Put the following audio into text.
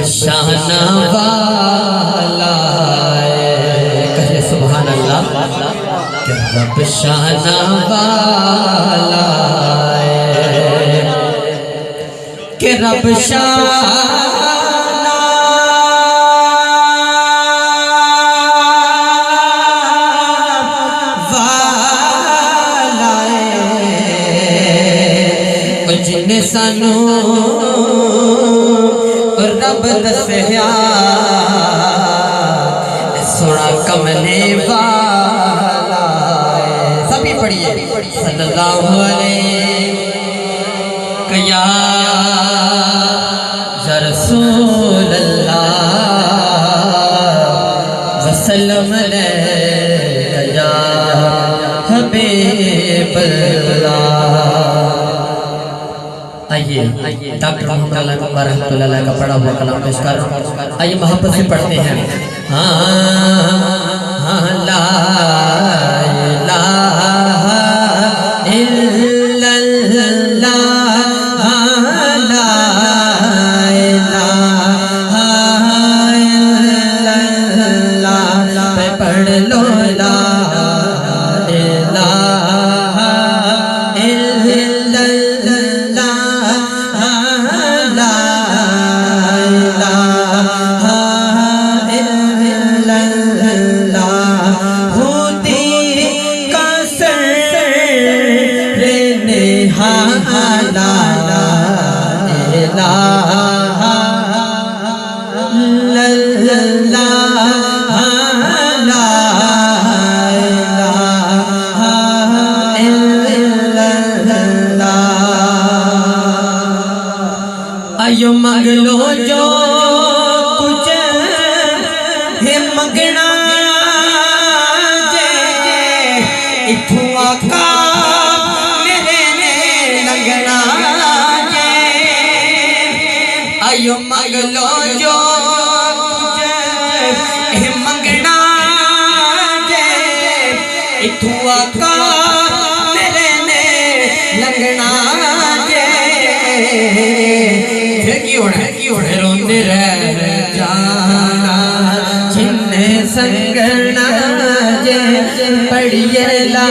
شانہ والا کہے سبحان اللہ کہ رب شانہ والا کہ رب شانہ جن سانو رب دسیا سونا کملے والا سبھی پڑھیے صلی اللہ علیہ یا رسول اللہ وسلم علیہ یا حبیب اللہ آئیے ڈاکٹر محمد اللہ رحمۃ اللہ کا پڑھا ہوا کلام پیش کر آئیے محبت سے پڑھتے ہیں لا الہ الا اللہ لا الہ الا اللہ پڑھ لو لا آئیو منگ لو جو کچھ ہے منگنا جے اتھوں آقا میرے نے لنگنا جے آئیو منگ لو جو کچھ ہے منگنا جے اتھوں آقا میرے نے لنگنا جے روندے رہ جانا جن سنگنا جے پڑھیے لا